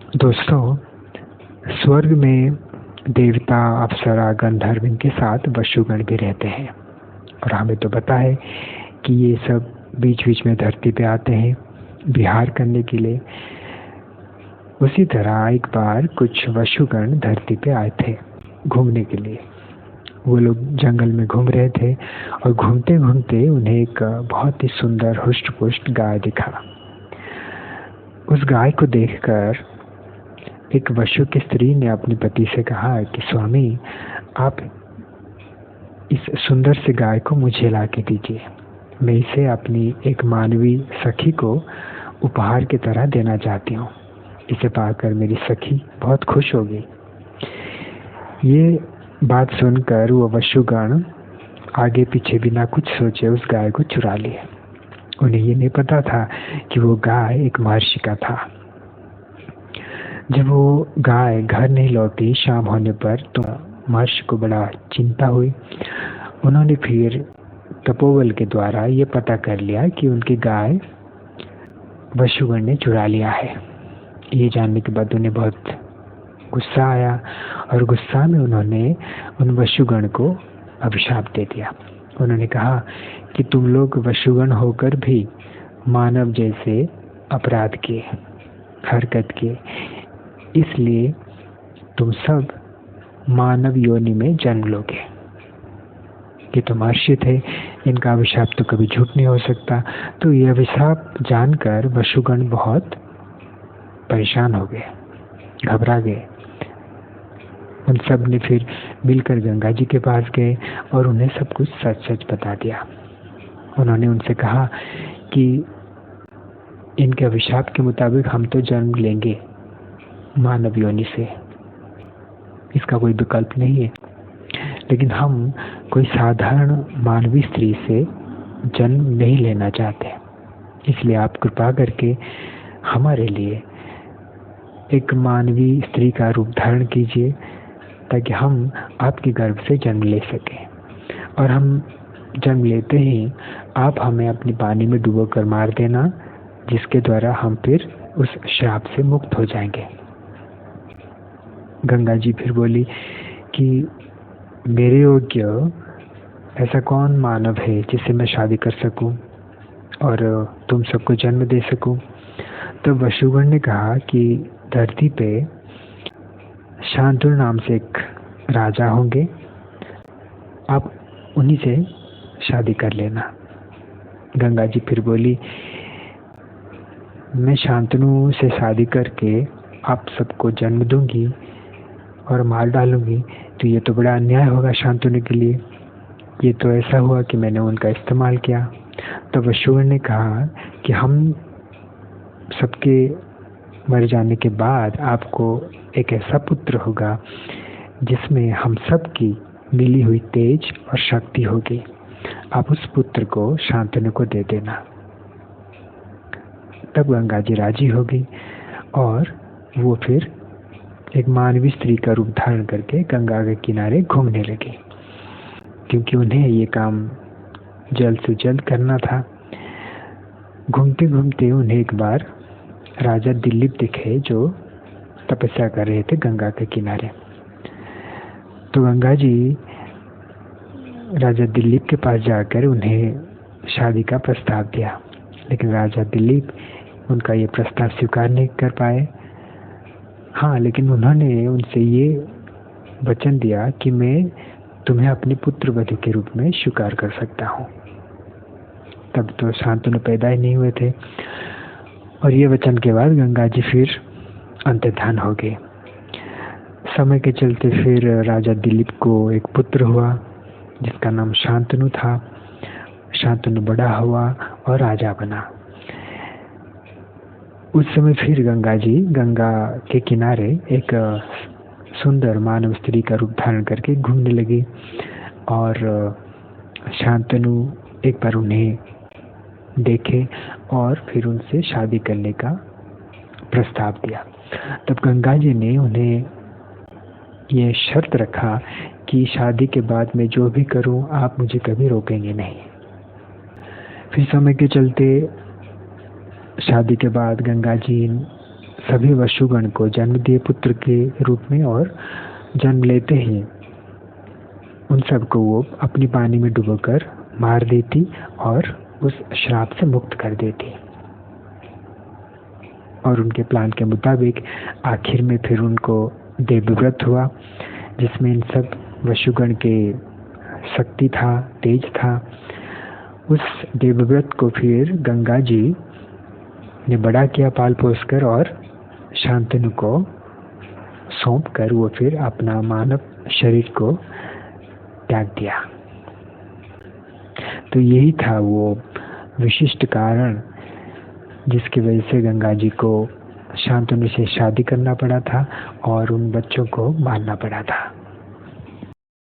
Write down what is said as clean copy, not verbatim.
दोस्तों, स्वर्ग में देवता, अप्सरा, गंधर्व इनके साथ वशुगण भी रहते हैं और हमें तो पता है कि ये सब बीच बीच में धरती पे आते हैं विहार करने के लिए। उसी तरह एक बार कुछ वशुगण धरती पे आए थे घूमने के लिए। वो लोग जंगल में घूम रहे थे और घूमते घूमते उन्हें एक बहुत ही सुंदर हुष्ट पुष्ट गाय दिखा। उस गाय को देखकर एक वशु की स्त्री ने अपने पति से कहा कि स्वामी, आप इस सुंदर से गाय को मुझे ला के दीजिए। मैं इसे अपनी एक मानवी सखी को उपहार की तरह देना चाहती हूँ। इसे पाकर मेरी सखी बहुत खुश होगी। ये बात सुनकर वो वशुगण आगे पीछे बिना कुछ सोचे उस गाय को चुरा लिए। उन्हें ये नहीं पता था कि वो गाय एक महर्षि का था। जब वो गाय घर नहीं लौटी शाम होने पर तो महर्षि को बड़ा चिंता हुई। उन्होंने फिर तपोबल के द्वारा ये पता कर लिया कि उनकी गाय वशुगण ने चुरा लिया है। ये जानने के बाद उन्हें बहुत गुस्सा आया और गुस्सा में उन्होंने उन वशुगण को अभिशाप दे दिया। उन्होंने कहा कि तुम लोग वशुगण होकर भी मानव जैसे अपराध किए, हरकत किए, इसलिए तुम सब मानव योनि में जन्म लोगे। ये तो महर्षि थे, इनका अभिशाप तो कभी झूठ नहीं हो सकता। तो यह अभिशाप जानकर वशुगण बहुत परेशान हो गए, घबरा गए। उन सब ने फिर मिलकर गंगा जी के पास गए और उन्हें सब कुछ सच सच बता दिया। उन्होंने उनसे कहा कि इनके अभिशाप के मुताबिक हम तो जन्म लेंगे मानव योनि से, इसका कोई विकल्प नहीं है, लेकिन हम कोई साधारण मानवीय स्त्री से जन्म नहीं लेना चाहते। इसलिए आप कृपा करके हमारे लिए एक मानवीय स्त्री का रूप धारण कीजिए ताकि हम आपके गर्भ से जन्म ले सकें। और हम जन्म लेते ही आप हमें अपनी पानी में डुबो कर मार देना, जिसके द्वारा हम फिर उस श्राप से मुक्त हो जाएंगे। गंगा जी फिर बोली कि मेरे योग्य ऐसा कौन मानव है जिससे मैं शादी कर सकूं और तुम सबको जन्म दे सकूं। तो वशुगण ने कहा कि धरती पे शांतनु नाम से एक राजा होंगे, आप उन्हीं से शादी कर लेना। गंगा जी फिर बोली, मैं शांतनु से शादी करके आप सबको जन्म दूंगी और मार डालूंगी, तो ये तो बड़ा अन्याय होगा शांतनु के लिए। ये तो ऐसा हुआ कि मैंने उनका इस्तेमाल किया। तो वशुगण ने कहा कि हम सबके मर जाने के बाद आपको एक ऐसा पुत्र होगा जिसमें हम सब की मिली हुई तेज और शक्ति होगी। आप उस पुत्र को शांतनु को दे देना। तब गंगा जी राजी हो गई और वो फिर एक मानवीय स्त्री का रूप धारण करके गंगा के किनारे घूमने लगी, क्योंकि उन्हें ये काम जल्द से जल्द करना था। घूमते घूमते उन्हें एक बार राजा दिलीप दिखे जो तपस्या कर रहे थे गंगा के किनारे। तो गंगा जी राजा दिलीप के पास जाकर उन्हें शादी का प्रस्ताव दिया, लेकिन राजा दिलीप उनका ये प्रस्ताव स्वीकार नहीं कर पाए। हाँ, लेकिन उन्होंने उनसे ये वचन दिया कि मैं तुम्हें अपने पुत्र वधू के रूप में स्वीकार कर सकता हूँ। तब तो शांतनु पैदा ही नहीं हुए थे और ये वचन के बाद गंगा जी फिर अंतर्धान हो गए। समय के चलते फिर राजा दिलीप को एक पुत्र हुआ जिसका नाम शांतनु था। शांतनु बड़ा हुआ और राजा बना। उस समय फिर गंगा जी गंगा के किनारे एक सुंदर मानव स्त्री का रूप धारण करके घूमने लगी और शांतनु एक बार उन्हें देखे और फिर उनसे शादी करने का प्रस्ताव दिया। तब गंगा जी ने उन्हें ये शर्त रखा कि शादी के बाद मैं जो भी करूं आप मुझे कभी रोकेंगे नहीं। फिर समय के चलते शादी के बाद गंगा जी सभी वसुगण को जन्म दिए पुत्र के रूप में, और जन्म लेते ही उन सबको वो अपनी पानी में डुबोकर मार देती और उस श्राप से मुक्त कर देती। और उनके प्लान के मुताबिक आखिर में फिर उनको देवव्रत हुआ, जिसमें इन सब वसुगण के शक्ति था, तेज था। उस देवव्रत को फिर गंगा जी ने बड़ा किया पाल पोस कर, और शांतनु को सौंप कर वो फिर अपना मानव शरीर को त्याग दिया। तो यही था वो विशिष्ट कारण जिसकी वजह से गंगा जी को शांतनु से शादी करना पड़ा था और उन बच्चों को मारना पड़ा था।